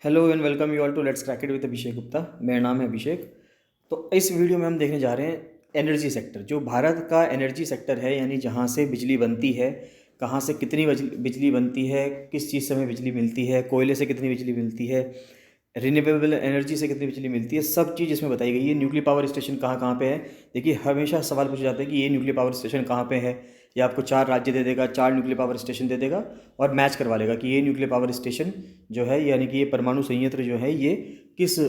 Hello and welcome you all to let's crack it with Abhishek Gupta. मेरा नाम है अभिषेक। तो इस वीडियो में हम देखने जा रहे हैं एनर्जी सेक्टर, जो भारत का एनर्जी सेक्टर है, यानी जहाँ से बिजली बनती है, कहाँ से कितनी बिजली बनती है, किस चीज़ से हमें बिजली मिलती है, कोयले से कितनी बिजली मिलती है, रिन्यूएबल एनर्जी से कितनी बिजली मिलती है, सब चीज़ इसमें बताई गई है। न्यूक्लियर पावर स्टेशन कहाँ कहाँ पे है। देखिए, हमेशा सवाल पूछा जाता है कि ये न्यूक्लियर पावर स्टेशन कहाँ पे है। ये आपको 4 राज्य दे देगा, 4 न्यूक्लियर पावर स्टेशन दे देगा और मैच करवा लेगा कि ये न्यूक्लियर पावर स्टेशन जो है, यानी कि ये परमाणु संयंत्र जो है, ये किस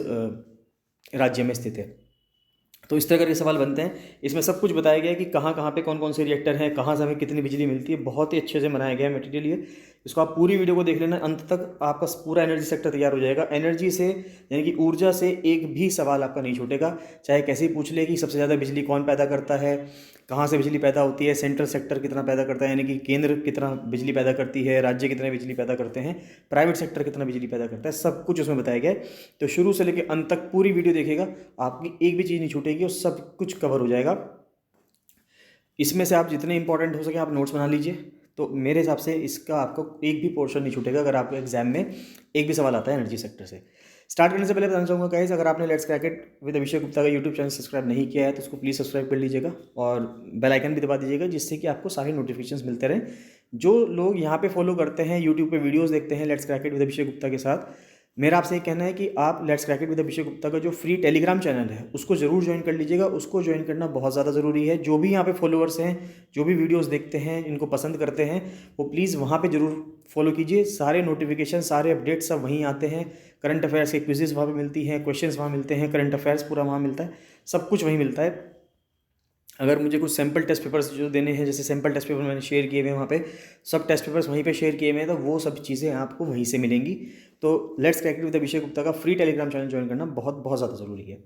राज्य में स्थित है। तो इस तरह के सवाल बनते हैं। इसमें सब कुछ बताया गया है कि कहाँ कहाँ पे कौन कौन से रिएक्टर हैं, कहाँ से हमें कितनी बिजली मिलती है। बहुत ही अच्छे से बनाया गया है मटेरियल ये। इसको आप पूरी वीडियो को देख लेना, अंत तक आपका पूरा एनर्जी सेक्टर तैयार हो जाएगा। एनर्जी से यानी कि ऊर्जा से एक भी सवाल आपका नहीं छूटेगा, चाहे कैसे ही पूछ ले कि सबसे ज़्यादा बिजली कौन पैदा करता है, कहाँ से बिजली पैदा होती है, सेंट्रल सेक्टर कितना पैदा करता है, यानी कि केंद्र कितना बिजली पैदा करती है, राज्य कितना बिजली पैदा करते हैं, प्राइवेट सेक्टर कितना बिजली पैदा करता है, सब कुछ उसमें बताया गया है। तो शुरू से लेकर अंत तक पूरी वीडियो देखिएगा, आपकी एक भी चीज़ नहीं छूटेगी और सब कुछ कवर हो जाएगा। इसमें से आप जितने इंपॉर्टेंट हो सके आप नोट्स बना लीजिए। तो मेरे हिसाब से इसका आपको एक भी पोर्शन नहीं छूटेगा अगर आपको एग्जाम में एक भी सवाल आता है एनर्जी सेक्टर से। स्टार्ट करने से पहले बताना चाहूँगा गाइस, अगर आपने let's crack it with Abhishek Gupta का यूट्यूब चैनल सब्सक्राइब नहीं किया है तो उसको प्लीज़ सब्सक्राइब कर लीजिएगा और बेल आइकन भी दबा दीजिएगा, जिससे कि आपको सारे नोटिफिकेशंस मिलते रहें। जो लोग यहाँ पे फॉलो करते हैं, यूट्यूब पे वीडियोस देखते हैं let's crack it with Abhishek Gupta के साथ, मेरा आपसे ये कहना है कि आप let's crack it with Abhishek Gupta का जो फ्री टेलीग्राम चैनल है उसको जरूर ज्वाइन कर लीजिएगा। उसको ज्वाइन करना बहुत ज़्यादा ज़रूरी है। जो भी यहाँ पे फॉलोअर्स हैं, जो भी वीडियोस देखते हैं, इनको पसंद करते हैं, वो प्लीज़ वहाँ पे ज़रूर फॉलो कीजिए। सारे नोटिफिकेशन, सारे अपडेट्स सब वहीं आते हैं। करंट अफेयर्स के क्विजेस वहाँ पे मिलती हैं, क्वेश्चंस वहाँ मिलते हैं, करंट अफेयर्स पूरा वहाँ मिलता है, सब कुछ वहीं मिलता है। अगर मुझे कुछ सैम्पल टेस्ट पेपर्स जो देने हैं, जैसे सैम्पल टेस्ट पेपर मैंने शेयर किए हुए हैं वहाँ पे, सब टेस्ट पेपर्स वहीं पे शेयर किए हुए हैं, तो वो सब चीज़ें आपको वहीं से मिलेंगी। तो let's crack it with Abhishek Gupta का फ्री टेलीग्राम चैनल ज्वाइन करना बहुत बहुत ज़्यादा ज़रूरी है।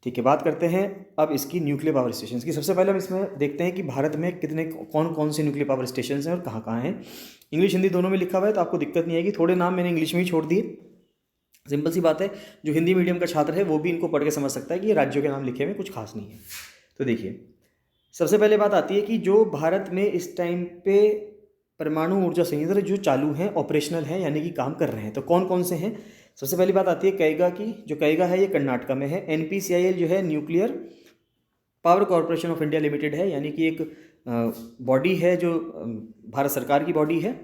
ठीक है, बात करते हैं अब इसकी न्यूक्लियर पावर स्टेशन की। सबसे पहले हम इसमें देखते हैं कि भारत में कितने कौन कौन से न्यूक्लियर पावर स्टेशन हैं और कहाँ कहाँ हैं। इंग्लिश हिंदी दोनों में लिखा हुआ है, तो आपको दिक्कत नहीं आएगी। थोड़े नाम मैंने इंग्लिश में ही छोड़ दिए, सिंपल सी बात है। जो हिंदी मीडियम का छात्र है वो भी इनको पढ़ के समझ सकता है कि ये राज्यों के नाम लिखे हुए कुछ खास नहीं है। तो देखिए, सबसे पहले बात आती है कि जो भारत में इस टाइम पे परमाणु ऊर्जा संयंत्र जो चालू हैं, ऑपरेशनल हैं, यानी कि काम कर रहे हैं, तो कौन कौन से हैं। सबसे पहली बात आती है कैगा की। जो कैगा है ये कर्नाटका में है। NPCIL जो है nuclear power corporation of India limited है, यानी कि एक बॉडी है जो भारत सरकार की बॉडी है,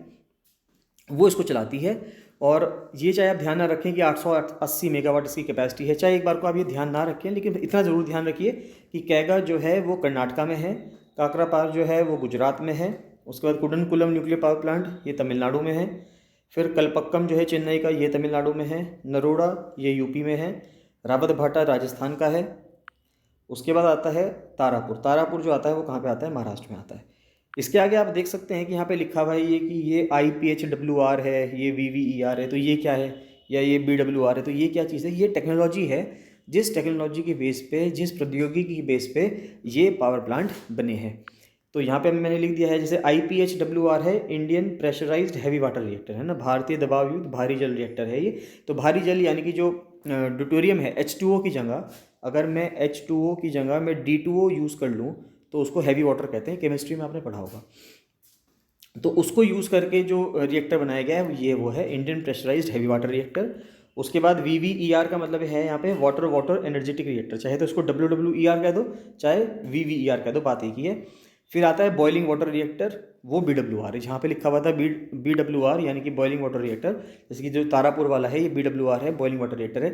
वो इसको चलाती है। और ये चाहे आप ध्यान ना रखें कि 880 मेगावाट इसकी कैपेसिटी है, चाहे एक बार को आप ये ध्यान ना रखें, लेकिन इतना ज़रूर ध्यान रखिए कि कैगा जो है वो कर्नाटका में है, काकरापार जो है वो गुजरात में है, उसके बाद कुडनकुलम न्यूक्लियर पावर प्लांट ये तमिलनाडु में है, फिर कलपक्कम जो है चेन्नई का ये तमिलनाडु में है, नरोड़ा ये यूपी में है, रावत भाटा राजस्थान का है। उसके बाद आता है तारापुर। तारापुर जो आता है वो कहाँ पे आता है, महाराष्ट्र में आता है। इसके आगे आप देख सकते हैं कि यहाँ पे लिखा हुआ है ये कि ये IPHWR है, ये VVER है, तो ये क्या है, या ये BWR है, तो ये क्या चीज़ है। ये टेक्नोलॉजी है, जिस टेक्नोलॉजी के बेस पे, जिस प्रौद्योगिकी के बेस पे ये पावर प्लांट बने हैं। तो यहाँ पे मैंने लिख दिया है, जैसे IPHWR है, Indian pressurised heavy water reactor है ना, भारतीय दबाव युक्त भारी जल रिएक्टर है ये। तो भारी जल यानी कि जो ड्यूटेरियम है, H2O की जगह, अगर मैं H2O की जगह मैं D2O यूज़ कर लूँ तो उसको हैवी वाटर कहते हैं, केमिस्ट्री में आपने पढ़ा होगा। तो उसको यूज़ करके जो रिएक्टर बनाया गया है ये वो है Indian pressurised heavy water reactor. उसके बाद VVER का मतलब है यहाँ पे वाटर वाटर एनर्जेटिक रिएक्टर, चाहे तो इसको WWER कह दो, चाहे VVER कह दो, बात एक ही है। फिर आता है बॉइलिंग वाटर रिएक्टर, वो BWR है। जहाँ पे लिखा हुआ था BWR यानी कि बॉइलिंग वाटर रिएक्टर, जैसे कि जो तारापुर वाला है ये BWR है, बॉइलिंग वाटर रिएक्टर है।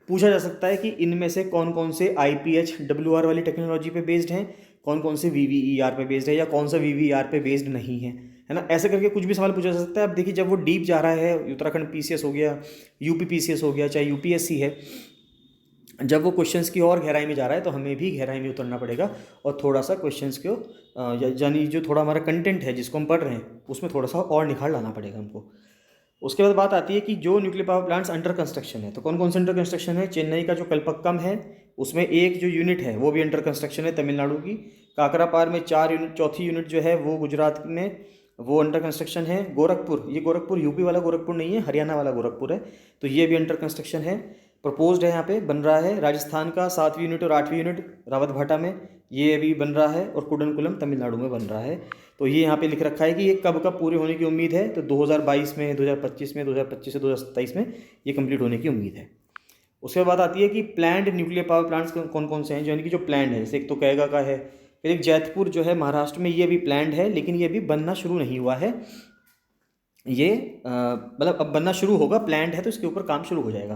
पूछा जा सकता है कि इनमें से कौन कौन से IPHWR वाली टेक्नोलॉजी पे बेस्ड हैं, कौन कौन से VVER पे बेस्ड है, या कौन सा VVER पे बेस्ड नहीं है ना। ऐसे करके कुछ भी सवाल पूछा जा सकता है। अब देखिए, जब वो डीप जा रहा है, उत्तराखंड PCS हो गया, UP PCS हो गया, चाहे UPSC है, जब वो क्वेश्चंस की और गहराई में जा रहा है तो हमें भी गहराई में उतरना पड़ेगा और थोड़ा सा क्वेश्चंस को यानी जो थोड़ा हमारा कंटेंट है जिसको हम पढ़ रहे हैं उसमें थोड़ा सा और निखार लाना पड़ेगा हमको। उसके बाद बात आती है कि जो nuclear power plants under construction है, तो कौन कौन से अंडर कंस्ट्रक्शन है। चेन्नई का जो कलपक्कम है उसमें एक जो यूनिट है वो भी अंडर कंस्ट्रक्शन है, तमिलनाडु की। काकरापार में 4 यूनिट, चौथी यूनिट जो है वो गुजरात में, वो अंडर कंस्ट्रक्शन है। गोरखपुर, ये गोरखपुर यूपी वाला गोरखपुर नहीं है, हरियाणा वाला गोरखपुर है, तो ये भी अंडर कंस्ट्रक्शन है। प्रपोज्ड है, यहाँ पे बन रहा है। राजस्थान का 7वीं यूनिट और 8वीं यूनिट रावतभाटा में ये अभी बन रहा है, और कुडनकुलम तमिलनाडु में बन रहा है। तो ये यहाँ पे लिख रखा है कि ये कब कब पूरे होने की उम्मीद है, तो 2022 में, 2025 में, 2025 से 2027 में ये कंप्लीट होने की उम्मीद है। उसके बाद आती है कि प्लान्ड न्यूक्लियर पावर प्लांट्स कौन कौन से हैं, यानी कि जो प्लान्ड है, जैसे एक तो कैगा का है, फिर एक जैतपुर जो है महाराष्ट्र में, ये अभी प्लान्ड है लेकिन ये अभी बनना शुरू नहीं हुआ है। ये मतलब अब बनना शुरू होगा, प्लान्ड है तो इसके ऊपर काम शुरू हो जाएगा।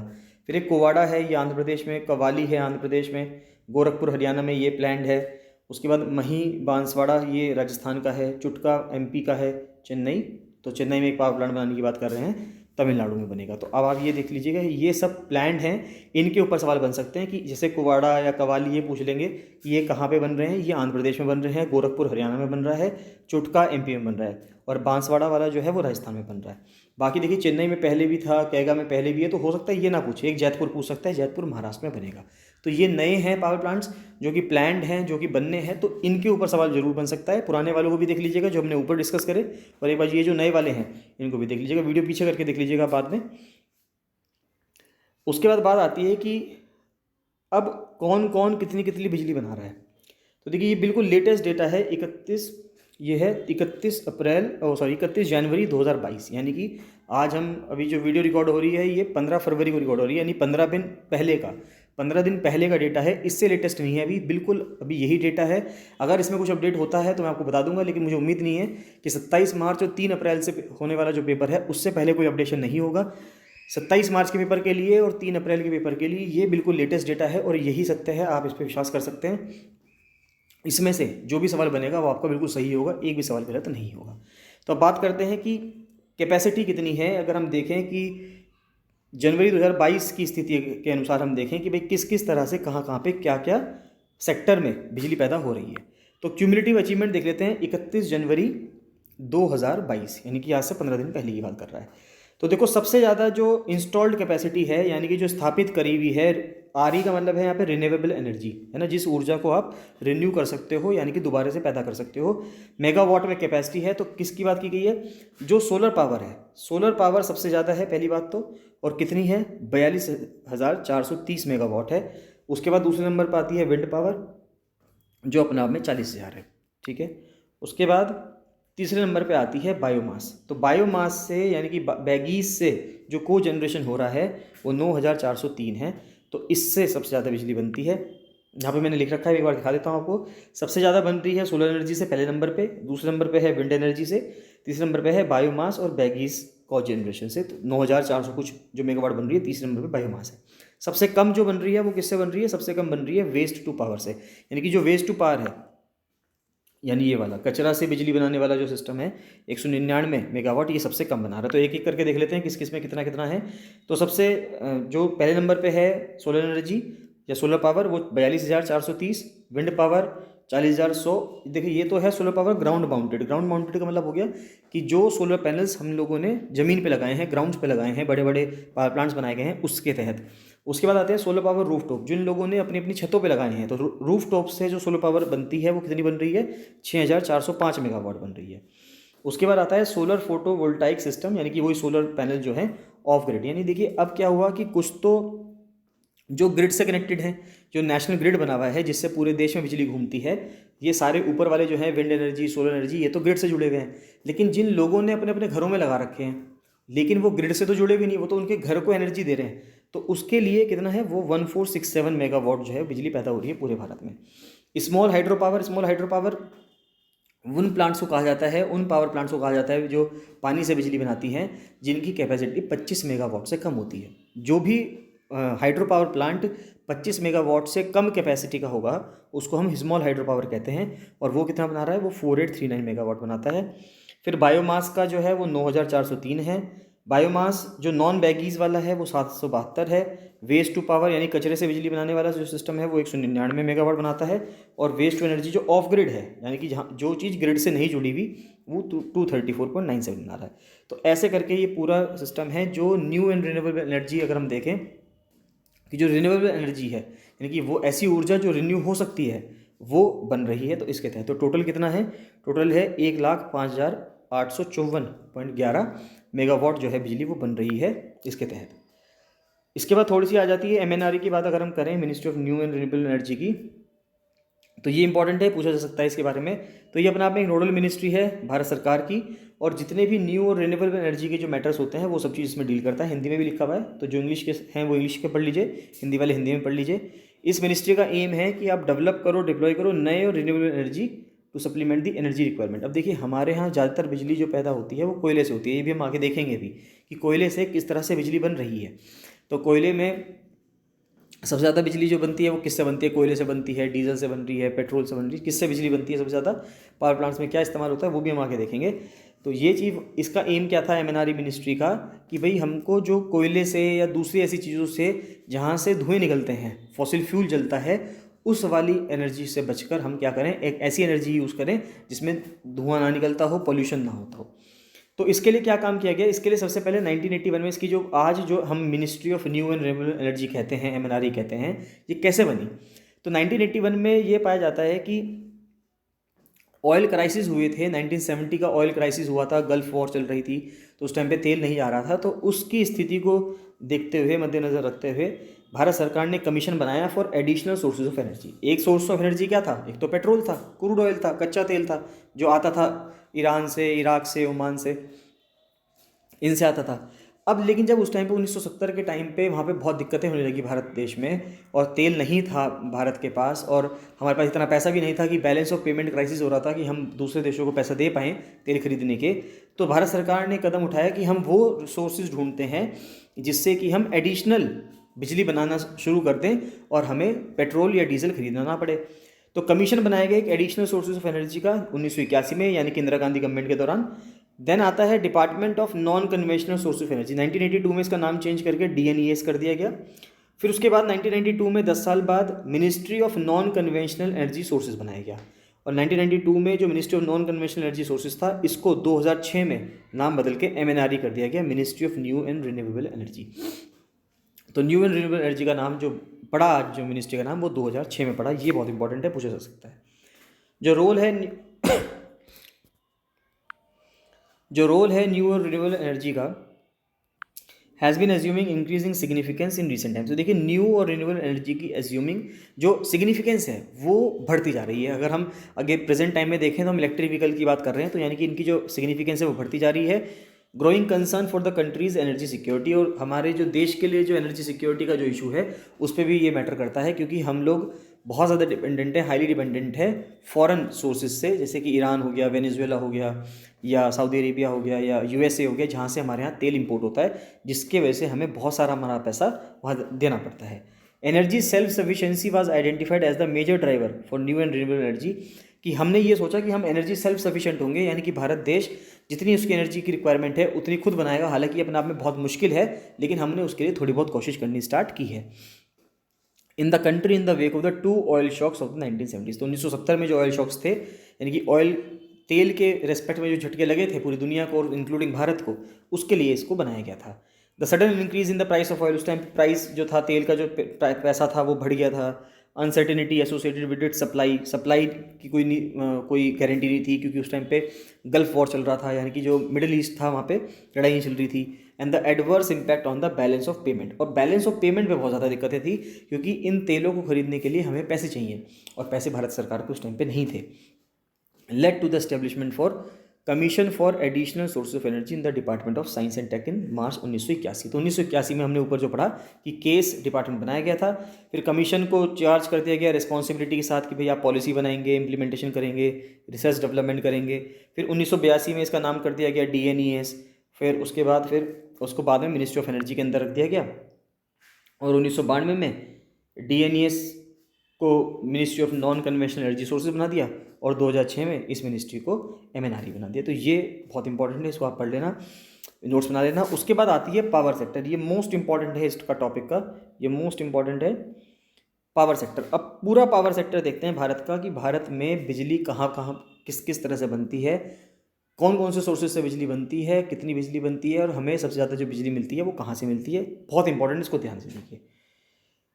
फिर एक कोवाड़ा है, ये आंध्र प्रदेश में, कवाली है आंध्र प्रदेश में, गोरखपुर हरियाणा में, ये प्लान्ड है। उसके बाद मही बांसवाड़ा, ये राजस्थान का है, चुटका एमपी का है, चेन्नई, तो चेन्नई में एक पावर प्लांट बनाने की बात कर रहे हैं, तमिलनाडु में बनेगा। तो अब आप ये देख लीजिएगा, ये सब प्लान्ड हैं। इनके ऊपर सवाल बन सकते हैं कि जैसे कुवाड़ा या कवाली, ये पूछ लेंगे कि ये कहाँ पे बन रहे हैं, ये आंध्र प्रदेश में बन रहे हैं, गोरखपुर हरियाणा में बन रहा है, चुटका एमपी में बन रहा है, और बांसवाड़ा वाला जो है वो राजस्थान में बन रहा है। बाकी देखिए, चेन्नई में पहले भी था, कैगा में पहले भी है, तो हो सकता है ये ना पूछे। एक जैतपुर पूछ सकता है, जैतपुर महाराष्ट्र में बनेगा। तो ये नए हैं पावर प्लांट्स जो कि प्लान्ड हैं, जो कि बनने हैं, तो इनके ऊपर सवाल जरूर बन सकता है। पुराने वालों को भी देख लीजिएगा जो हमने ऊपर डिस्कस करे, और एक बार ये जो नए वाले हैं इनको भी देख लीजिएगा, वीडियो पीछे करके देख लीजिएगा बाद में। उसके बाद बात आती है कि अब कौन कौन कितनी कितनी बिजली बना रहा है। तो देखिए, ये बिल्कुल लेटेस्ट डेटा है, 31 जनवरी 2022, यानी कि आज हम अभी जो वीडियो रिकॉर्ड हो रही है ये 15 फरवरी को रिकॉर्ड हो रही है, यानी 15 दिन पहले का, 15 दिन पहले का डेटा है, इससे लेटेस्ट नहीं है अभी, बिल्कुल अभी यही डेटा है। अगर इसमें कुछ अपडेट होता है तो मैं आपको बता दूंगा, लेकिन मुझे उम्मीद नहीं है कि 27 मार्च और 3 अप्रैल से होने वाला जो पेपर है उससे पहले कोई अपडेशन नहीं होगा। 27 मार्च के पेपर के लिए और 3 अप्रैल के पेपर के लिए ये बिल्कुल लेटेस्ट डेटा है, और यही सत्य है, आप इस पर विश्वास कर सकते हैं। इसमें से जो भी सवाल बनेगा वो आपका बिल्कुल सही होगा, एक भी सवाल गलत नहीं होगा। तो अब बात करते हैं कि कैपेसिटी कितनी है। अगर हम देखें कि जनवरी 2022 की स्थिति के अनुसार हम देखें कि भाई किस किस तरह से कहाँ कहाँ पे क्या क्या सेक्टर में बिजली पैदा हो रही है, तो क्यूमुलेटिव अचीवमेंट देख लेते हैं। 31 जनवरी 2022, यानी कि आज से 15 दिन पहले की बात कर रहा है। तो देखो, सबसे ज़्यादा जो इंस्टॉल्ड कैपेसिटी है, यानी कि जो स्थापित करी हुई है, आरई का मतलब है यहाँ पे रिन्यूएबल एनर्जी, है ना, जिस ऊर्जा को आप रिन्यू कर सकते हो, यानी कि दोबारा से पैदा कर सकते हो, मेगावाट में कैपेसिटी है। तो किसकी बात की गई है? जो सोलर पावर है, सोलर पावर सबसे ज़्यादा है पहली बात तो, और कितनी है? 42,430 मेगावाट है। उसके बाद दूसरे नंबर पर आती है विंड पावर, जो अपने आप में 40,000 है, ठीक है। उसके बाद तीसरे नंबर पे आती है बायोमास। तो बायोमास से, यानी कि बैगीज से जो को जनरेशन हो रहा है वो 9,403 है। तो इससे सबसे ज़्यादा बिजली बनती है। यहाँ पे मैंने लिख रखा है, एक बार दिखा देता हूँ आपको। सबसे ज़्यादा बन रही है सोलर एनर्जी से पहले नंबर पे, दूसरे नंबर पे है विंड एनर्जी से, तीसरे नंबर पे है बायोमास और बैगीज को जनरेशन से। तो 9,400 कुछ जो मेगावाट बन रही है, तीसरे नंबर पर बायोमास है। सबसे कम जो बन रही है वो किससे बन रही है? सबसे कम बन रही है वेस्ट टू पावर से, यानी कि जो वेस्ट टू पावर है, यानी ये वाला कचरा से बिजली बनाने वाला जो सिस्टम है, 199 मेगावाट, ये सबसे कम बना रहा है। तो एक एक करके देख लेते हैं किस किस में कितना कितना है। तो सबसे जो पहले नंबर पे है सोलर एनर्जी या सोलर पावर, वो 42,430, विंड पावर 40,100। देखिए, ये तो है solar power ground mounted. Ground mounted का मतलब हो गया कि जो सोलर पैनल्स हम लोगों ने ज़मीन पे लगाए हैं, ग्राउंड्स पे लगाए हैं, बड़े बड़े पावर प्लांट्स बनाए गए हैं, उसके तहत। उसके बाद आते हैं सोलर पावर रूफ टॉप, जिन लोगों ने अपनी अपनी छतों पे लगाए हैं। तो रूफ टॉप से जो सोलर पावर बनती है वो कितनी बन रही है? 6,405 मेगावाट बन रही है। उसके बाद आता है सोलर फोटोवोल्टाइक सिस्टम, यानी कि वही सोलर पैनल जो है ऑफ ग्रिड। यानी देखिए, अब क्या हुआ कि कुछ तो जो ग्रिड से कनेक्टेड हैं, जो नेशनल ग्रिड बना हुआ है जिससे पूरे देश में बिजली घूमती है, ये सारे ऊपर वाले जो हैं विंड एनर्जी, सोलर एनर्जी, ये तो ग्रिड से जुड़े हुए हैं। लेकिन जिन लोगों ने अपने अपने घरों में लगा रखे हैं, लेकिन वो ग्रिड से तो जुड़े भी नहीं, वो तो उनके घर को एनर्जी दे रहे हैं, तो उसके लिए कितना है? वो 1467 मेगावाट जो है बिजली पैदा हो रही है पूरे भारत में। स्मॉल हाइड्रो पावर उन प्लांट्स को कहा जाता है, उन पावर प्लांट्स को कहा जाता है जो पानी से बिजली बनाती हैं, जिनकी कैपेसिटी 25 मेगावाट से कम होती है। जो भी हाइड्रो पावर प्लांट 25 मेगावाट से कम कैपेसिटी का होगा उसको हम स्मॉल हाइड्रो पावर कहते हैं, और वो कितना बना रहा है? वो 4839 मेगावाट बनाता है। फिर बायोमास का जो है वो 9,403 है। बायोमास जो नॉन बैगीज वाला है वो 772 है। वेस्ट टू पावर, यानी कचरे से बिजली बनाने वाला जो सिस्टम है, वो 199 मेगावाट बनाता है। और वेस्ट टू एनर्जी जो ऑफ ग्रिड है, यानी कि जहाँ जो चीज़ ग्रिड से नहीं जुड़ी हुई, वो 234.97 बना रहा है। तो ऐसे करके ये पूरा सिस्टम है। जो न्यू एंड रिन्यूएबल एनर्जी अगर हम देखें कि जो रिन्यूएबल एनर्जी है, यानी कि वो ऐसी ऊर्जा जो रिन्यू हो सकती है, वो बन रही है। तो इसके तहत तो टोटल कितना है? टोटल है 1,05,854.11 मेगावाट जो है बिजली वो बन रही है इसके तहत। इसके बाद थोड़ी सी आ जाती है MNRE की बात अगर हम करें, ministry of new and renewable energy की, तो ये इंपॉर्टेंट है, पूछा जा सकता है इसके बारे में। तो ये अपने आप में एक नोडल मिनिस्ट्री है भारत सरकार की, और जितने भी न्यू और रिन्यूएबल एनर्जी के जो मैटर्स होते हैं वो सब चीज़ इसमें डील करता है। हिंदी में भी लिखा हुआ है, तो जो इंग्लिश के हैं वो इंग्लिश के पढ़ लीजिए, हिंदी वाले हिंदी में पढ़ लीजिए। इस मिनिस्ट्री का एम है कि आप डेवलप करो, डिप्लॉय करो नए और renewable energy to supplement the energy requirement. अब देखिए हमारे यहाँ ज़्यादातर बिजली जो पैदा होती है वो कोयले से होती है, ये भी हम आगे देखेंगे भी कि कोयले से किस तरह से बिजली बन रही है। तो कोयले में सबसे ज़्यादा बिजली जो बनती है वो किससे बनती है? कोयले से बनती है, डीजल से बन रही है, पेट्रोल से बन रही है, किससे बिजली बनती है सबसे ज़्यादा? पावर प्लांट्स में क्या इस्तेमाल होता है वो भी हम आगे देखेंगे। तो ये चीज़, इसका एम क्या था MNRE मिनिस्ट्री का, कि भाई हमको जो कोयले से या दूसरी ऐसी चीज़ों से जहाँ से धुएँ निकलते हैं, फॉसिल फ्यूल जलता है, उस वाली एनर्जी से बचकर हम क्या करें, एक ऐसी एनर्जी यूज़ करें जिसमें धुआं ना निकलता हो, पॉल्यूशन ना होता हो। तो इसके लिए क्या काम किया गया? इसके लिए सबसे पहले 1981 में इसकी जो आज जो हम ministry of new and renewable energy कहते हैं, MNRE कहते हैं, ये कैसे बनी? तो 1981 में ये पाया जाता है कि ऑयल क्राइसिस हुए थे, 1970 का ऑयल क्राइसिस हुआ था, गल्फ वॉर चल रही थी, तो उस टाइम पे तेल नहीं आ रहा था। तो उसकी स्थिति को देखते हुए, मद्देनज़र रखते हुए भारत सरकार ने कमीशन बनाया for additional sources of energy. एक सोर्स ऑफ एनर्जी क्या था? एक तो पेट्रोल था, क्रूड ऑयल था, कच्चा तेल था, जो आता था ईरान से, इराक से, ओमान से, इनसे आता था। अब लेकिन जब उस टाइम पे 1970 के टाइम पे वहाँ पे बहुत दिक्कतें होने लगी भारत देश में, और तेल नहीं था भारत के पास, और हमारे पास इतना पैसा भी नहीं था कि बैलेंस ऑफ पेमेंट क्राइसिस हो रहा था कि हम दूसरे देशों को पैसा दे पाएँ तेल खरीदने के। तो भारत सरकार ने कदम उठाया कि हम वो सोर्सेज ढूंढते हैं जिससे कि हम एडिशनल बिजली बनाना शुरू कर दें और हमें पेट्रोल या डीजल खरीदना ना पड़े। तो कमीशन बनाया गया एक एडिशनल सोर्सेज ऑफ एनर्जी का 1981 में, यानी कि इंदिरा गांधी गवर्नमेंट के दौरान। देन आता है department of non conventional source of energy, 1982 में इसका नाम चेंज करके DNES कर दिया गया। फिर उसके बाद 1992 में 10 साल बाद ministry of non conventional energy sources बनाया गया, और 1992 में जो ministry of non conventional energy sources था, इसको 2006 में नाम बदल के MNRE कर दिया गया, ministry of new and renewable energy. तो न्यू एंड रिन्यूएबल एनर्जी का नाम जो पड़ा आज, जो मिनिस्ट्री का नाम, वो 2006 में पड़ा। ये बहुत इंपॉर्टेंट है, पूछा जा सकता है। जो रोल है न्यू और रिन्यूएबल एनर्जी का, has been assuming increasing significance in recent times. तो देखिए न्यू और रिन्यूएबल एनर्जी की एज्यूमिंग जो सिग्निफिकेंस है वो बढ़ती जा रही है। अगर हम आगे प्रेजेंट टाइम में देखें तो हम इलेक्ट्रिक व्हीकल की बात कर रहे हैं, तो यानी कि इनकी जो सिग्निफिकेंस है वो बढ़ती जा रही है। Growing concern for the countries energy security, और हमारे जो देश के लिए जो एनर्जी सिक्योरिटी का जो इशू है उस पर भी ये मैटर करता है, क्योंकि हम लोग बहुत ज़्यादा डिपेंडेंट है, हाईली डिपेंडेंट है फॉरेन सोर्सेज से, जैसे कि ईरान हो गया, वेनेजुएला हो गया, या सऊदी अरेबिया हो गया, या USA हो गया, जहाँ से हमारे यहाँ तेल इंपोर्ट होता है, जिसके वजह से हमें बहुत सारा हमारा पैसा वहाँ देना पड़ता है। Energy self sufficiency was identified as the major driver for new and renewable energy, कि हमने ये सोचा कि हम एनर्जी सेल्फ सफिशिएंट होंगे, यानी कि भारत देश जितनी उसकी एनर्जी की रिक्वायरमेंट है उतनी खुद बनाएगा। हालांकि अपने आप में बहुत मुश्किल है, लेकिन हमने उसके लिए थोड़ी बहुत कोशिश करनी स्टार्ट की है। In the country in the wake of the 2 oil shocks of the 1970s, तो 1970 में जो ऑयल शॉक्स थे, यानी कि ऑयल तेल के रेस्पेक्ट में जो झटके लगे थे पूरी दुनिया को और इंक्लूडिंग भारत को, उसके लिए इसको बनाया गया था। The sudden increase in the price of oil, उस टाइम प्राइस जो था तेल का, जो पैसा था वो बढ़ गया था। Uncertainty associated with it supply की कोई गारंटी नहीं थी, क्योंकि उस टाइम पे गल्फ वॉर चल रहा था, यानी कि जो मिडिल ईस्ट था वहाँ पे लड़ाइयाँ चल रही थी। And the adverse impact on the balance of payment, और बैलेंस ऑफ पेमेंट में बहुत ज़्यादा दिक्कतें थी, क्योंकि इन तेलों को खरीदने के लिए हमें पैसे चाहिए और पैसे भारत सरकार को उस टाइम पे नहीं थे। Led to the establishment for commission for additional source of energy in the department of science and tech in March 1981। तो 1981 में हमने ऊपर जो पढ़ा कि केस डिपार्टमेंट बनाया गया था, फिर कमीशन को चार्ज कर दिया गया रिस्पॉन्सिबिलिटी के साथ कि भाई आप पॉलिसी बनाएंगे, इंप्लीमेंटेशन करेंगे, रिसर्च डेवलपमेंट करेंगे। फिर 1982 में इसका नाम कर दिया गया DNES। फिर उसके बाद उसको बाद में मिनिस्ट्री ऑफ एनर्जी के अंदर रख दिया गया, और 1992 में DNES को ministry of non conventional energy sources बना दिया, और 2006 में इस मिनिस्ट्री को MNRE बना दिया। तो ये बहुत इंपॉर्टेंट है, इसको आप पढ़ लेना, नोट्स बना लेना। उसके बाद आती है पावर सेक्टर, ये मोस्ट इंपॉर्टेंट है इसका टॉपिक का, ये मोस्ट इंपॉर्टेंट है पावर सेक्टर। अब पूरा पावर सेक्टर देखते हैं भारत का, कि भारत में बिजली कहाँ कहाँ किस किस तरह से बनती है, कौन कौन से सोर्सेज से बिजली बनती है, कितनी बिजली बनती है, और हमें सबसे ज़्यादा जो बिजली मिलती है वो कहाँ से मिलती है। बहुत इंपॉर्टेंट, इसको ध्यान से देखिए।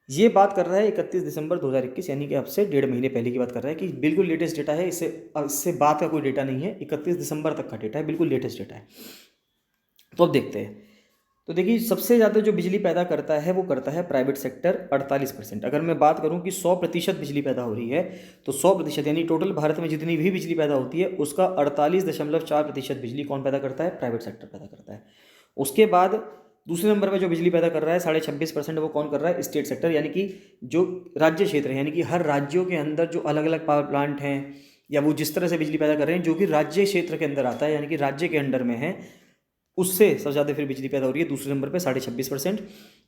ये बात कर रहा है 31 दिसंबर 2021, यानी कि अब से 1.5 महीने पहले की बात कर रहा है, कि बिल्कुल लेटेस्ट डेटा है, इससे बात का कोई डेटा नहीं है, 31 दिसंबर तक का डेटा है, बिल्कुल लेटेस्ट डेटा है। तो अब देखते हैं, तो देखिए सबसे ज़्यादा जो बिजली पैदा करता है वो करता है प्राइवेट सेक्टर 48%। अगर मैं बात करूं कि 100% बिजली पैदा हो रही है तो 100% यानी टोटल भारत में जितनी भी बिजली पैदा होती है उसका 48.4% बिजली कौन पैदा करता है? प्राइवेट सेक्टर पैदा करता है। उसके बाद दूसरे नंबर पर जो बिजली पैदा कर रहा है 26.5%, वो कौन कर रहा है? स्टेट सेक्टर, यानी कि जो राज्य क्षेत्र है, यानी कि हर राज्यों के अंदर जो अलग अलग पावर प्लांट हैं या वो जिस तरह से बिजली पैदा कर रहे हैं जो कि राज्य क्षेत्र के अंदर आता है, यानी कि राज्य के अंडर में है, उससे सबसे ज़्यादा फिर बिजली पैदा हो रही है दूसरे नंबर पे 26.5%।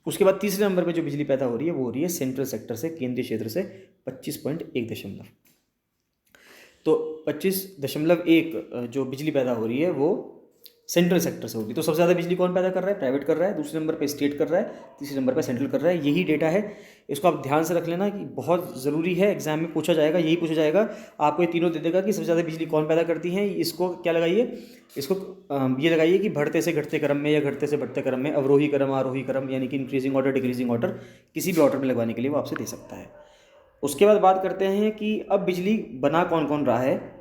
उसके बाद तीसरे नंबर पे जो बिजली पैदा हो रही है वो हो रही है सेंट्रल सेक्टर से, केंद्रीय क्षेत्र से 25.1। तो 25.1 जो बिजली पैदा हो रही है वो सेंट्रल सेक्टर से होगी। तो सबसे ज़्यादा बिजली कौन पैदा कर रहा है? प्राइवेट कर रहा है। दूसरे नंबर पे स्टेट कर रहा है, तीसरे नंबर पे सेंट्रल कर रहा है। यही डेटा है, इसको आप ध्यान से रख लेना कि बहुत ज़रूरी है, एग्जाम में पूछा जाएगा, यही पूछा जाएगा। आपको ये तीनों दे देगा कि सबसे ज़्यादा बिजली कौन पैदा करती है। इसको क्या लगाइए? इसको ये लगाइए कि बढ़ते से घटते क्रम में या घटते से बढ़ते क्रम में, अवरोही क्रम आरोही क्रम, यानी कि इंक्रीजिंग ऑर्डर डिक्रीजिंग ऑर्डर, किसी भी ऑर्डर में लगवाने के लिए वो आपसे दे सकता है। उसके बाद बात करते हैं कि अब बिजली बना कौन कौन रहा है।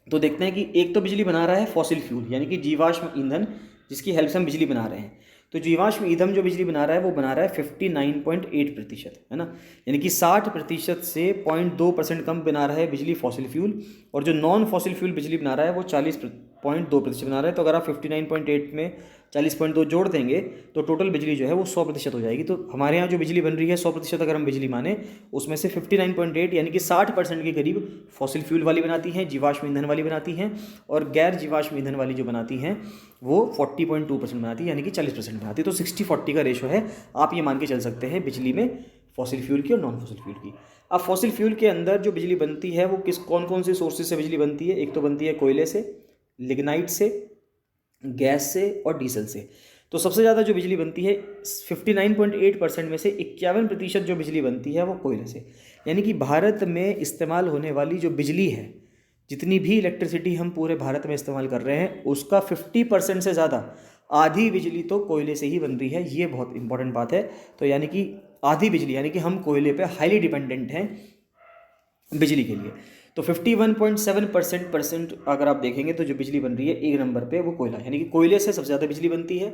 तो देखते हैं कि एक तो बिजली बना रहा है फॉसिल फ्यूल, यानी कि जीवाश्म ईंधन, जिसकी हेल्प से हम बिजली बना रहे हैं। तो जीवाश्म ईंधन जो बिजली बना रहा है वो बना रहा है 59.8%, है ना, यानी कि 60% से 0.2% कम बना रहा है बिजली फॉसिल फ्यूल। और जो नॉन फॉसिल फ्यूल बिजली बना रहा है वो 40.2% बना रहा है। तो अगर आप 59.8 में 40.2 जोड़ देंगे तो टोटल बिजली जो है वो 100% हो जाएगी। तो हमारे यहाँ जो बिजली बन रही है 100% अगर हम बिजली माने, उसमें से 59.8 यानी कि 60% के करीब फॉसिल फ्यूल वाली बनाती हैं, जीवाश्म ईंधन वाली बनाती हैं, और गैर जीवाश्म ईंधन वाली जो बनाती हैं वो 40.2% बनाती है, यानी कि 40% बनाती है। तो 60-40 का रेशो है, आप ये मान के चल सकते हैं बिजली में फॉसिल फ्यूल की और नॉन फॉसिल फ्यूल की। अब फॉसिल फ्यूल के अंदर जो बिजली बनती है वो कौन कौन से सोर्सेज से बिजली बनती है? एक तो बनती है कोयले से, लिग्नाइट से, गैस से और डीजल से। तो सबसे ज़्यादा जो बिजली बनती है 59.8% में से 51% जो बिजली बनती है वो कोयले से। यानी कि भारत में इस्तेमाल होने वाली जो बिजली है, जितनी भी इलेक्ट्रिसिटी हम पूरे भारत में इस्तेमाल कर रहे हैं, उसका 50% से ज़्यादा, आधी बिजली तो कोयले से ही बन रही है। ये बहुत इंपॉर्टेंट बात है। तो यानी कि आधी बिजली, यानी कि हम कोयले पे हाईली डिपेंडेंट हैं बिजली के लिए। तो 51.7% अगर आप देखेंगे तो जो बिजली बन रही है एक नंबर पे वो कोयला, यानी कि कोयले से सबसे ज़्यादा बिजली बनती है।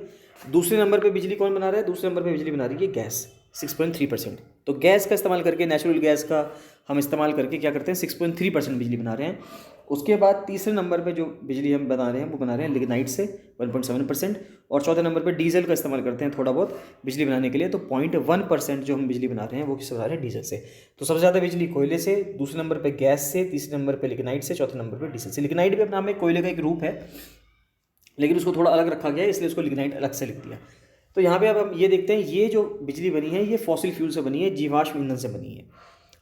दूसरे नंबर पे बिजली कौन बना रहा है? दूसरे नंबर पे बिजली बना रही है गैस, 6.3%। तो गैस का इस्तेमाल करके, नेचुरल गैस का हम इस्तेमाल करके क्या करते हैं, 6.3% बिजली बना रहे हैं। उसके बाद तीसरे नंबर पे जो बिजली हम बना रहे हैं वो बना रहे हैं लिग्नाइट से, 1.7%। और चौथे नंबर पे डीजल का इस्तेमाल करते हैं थोड़ा बहुत बिजली बनाने के लिए। तो 0.1% जो हम बिजली बना रहे हैं वो किससे बना रहे हैं? डीजल से। तो सबसे ज़्यादा बिजली कोयले से, दूसरे नंबर पे गैस से, तीसरे नंबर पे लिग्नाइट से, चौथे नंबर पे डीजल से। लिग्नाइट भी अपने आप में कोयले का एक रूप है, लेकिन उसको थोड़ा अलग रखा गया है, इसलिए उसको लिग्नाइट अलग से लिख दिया। तो यहाँ पे अब हम ये देखते हैं, ये जो बिजली बनी है ये फॉसिल फ्यूल से बनी है, जीवाश्म ईंधन से बनी है।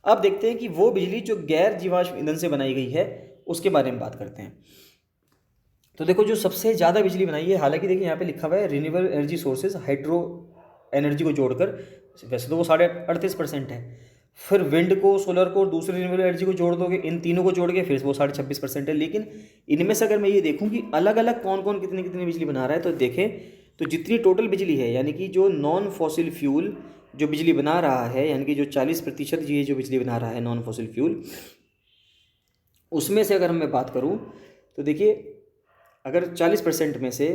अब देखते हैं कि वो बिजली जो गैर जीवाश्म ईंधन से बनाई गई है उसके बारे में बात करते हैं। तो देखो जो सबसे ज़्यादा बिजली बनाई है, हालांकि देखिए यहाँ पे लिखा हुआ है renewable energy sources, hydro energy को जोड़कर, वैसे तो वो 38.5% है। फिर विंड को, सोलर को और दूसरी रिन्यूएबल एनर्जी को जोड़ दोगे, इन तीनों को जोड़ के फिर वो 26.5% है। लेकिन इनमें से अगर मैं ये देखूँ कि अलग अलग कौन कौन कितनी कितनी बिजली बना रहा है, तो देखें तो जितनी टोटल बिजली है, यानी कि जो नॉन फॉसिल फ्यूल जो बिजली बना रहा है, यानी कि जो 40% ये जो बिजली बना रहा है नॉन फॉसिल फ्यूल, उसमें से अगर मैं बात करूं तो देखिए अगर 40% में से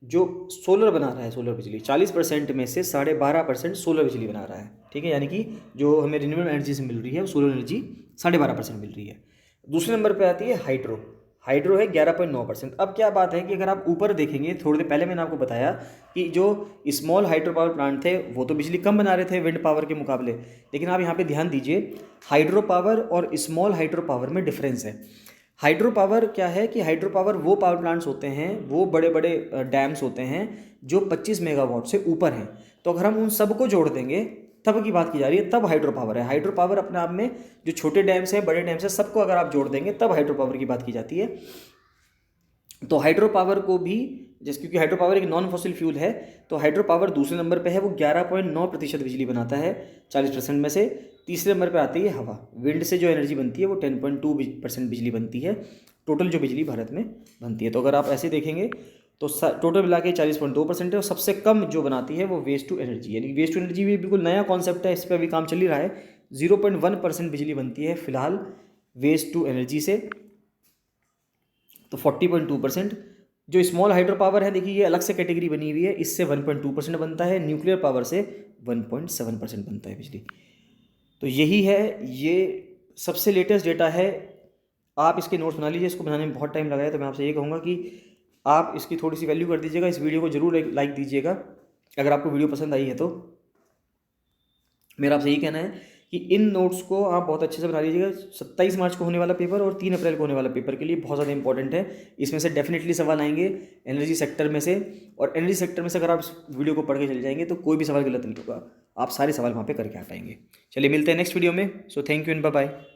जो सोलर बना रहा है, सोलर बिजली 40% में से 12.5% सोलर बिजली बना रहा है, ठीक है, यानी कि जो हमें रिन्यूएबल एनर्जी से मिल रही है वो सोलर एनर्जी 12.5% मिल रही है। दूसरे नंबर पे आती है हाइड्रो, हाइड्रो है 11.9%। अब क्या बात है कि अगर आप ऊपर देखेंगे, थोड़ी देर पहले मैंने आपको बताया कि जो स्मॉल हाइड्रो पावर प्लांट थे वो तो बिजली कम बना रहे थे विंड पावर के मुकाबले, लेकिन आप यहाँ पे ध्यान दीजिए हाइड्रो पावर और स्मॉल हाइड्रो पावर में डिफरेंस है। हाइड्रो पावर क्या है कि हाइड्रो पावर वो पावर प्लांट्स होते हैं, वो बड़े बड़े डैम्स होते हैं जो 25 मेगावाट से ऊपर हैं। तो अगर हम उन सबको जोड़ देंगे, तब की बात की जा रही है, तब हाइड्रो पावर है। हाइड्रो पावर अपने आप में जो छोटे डैम्स हैं, बड़े डैम्स हैं, सबको अगर आप जोड़ देंगे तब हाइड्रो पावर की बात की जाती है। तो हाइड्रो पावर को भी, जैसे क्योंकि हाइड्रो पावर एक नॉन फॉसिल फ्यूल है, तो हाइड्रो पावर दूसरे नंबर पे है, वो 11.9% बिजली बनाता है 40% में से। तीसरे नंबर पे आती है हवा, विंड से जो एनर्जी बनती है वो 10.2% बिजली बनती है, टोटल जो बिजली भारत में बनती है। तो अगर आप ऐसे देखेंगे तो टोटल मिला के 40.2% है। और सबसे कम जो बनाती है वो वेस्ट टू एनर्जी, यानी वेस्ट टू एनर्जी भी बिल्कुल नया कॉन्सेप्ट है, इस पर अभी काम चल ही रहा है। 0.1% बिजली बनती है फिलहाल वेस्ट टू एनर्जी से। तो 40.2%। जो स्मॉल हाइड्रो पावर है, देखिए ये अलग से कैटेगरी बनी हुई है, इससे 1.2% बनता है, न्यूक्लियर पावर से 1.7% बनता है बिजली। तो यही है, ये सबसे लेटेस्ट डेटा है। आप इसके नोट्स बना लीजिए, इसको बनाने में बहुत टाइम लगा है, तो मैं आपसे ये कहूँगा कि आप इसकी थोड़ी सी वैल्यू कर दीजिएगा, इस वीडियो को जरूर लाइक दीजिएगा अगर आपको वीडियो पसंद आई है। तो मेरा आपसे यही कहना है कि इन नोट्स को आप बहुत अच्छे से बना लीजिएगा। 27 मार्च को होने वाला पेपर और 3 अप्रैल को होने वाला पेपर के लिए बहुत ज़्यादा इंपॉर्टेंट है। इसमें से डेफिनेटली सवाल आएंगे एनर्जी सेक्टर में से, और एनर्जी सेक्टर में से अगर आप इस वीडियो को पढ़ के चले जाएंगे तो कोई भी सवाल गलत नहीं होगा, आप सारे सवाल वहाँ पे करके आ पाएंगे। चलिए मिलते हैं नेक्स्ट वीडियो में। So thank you and bye bye.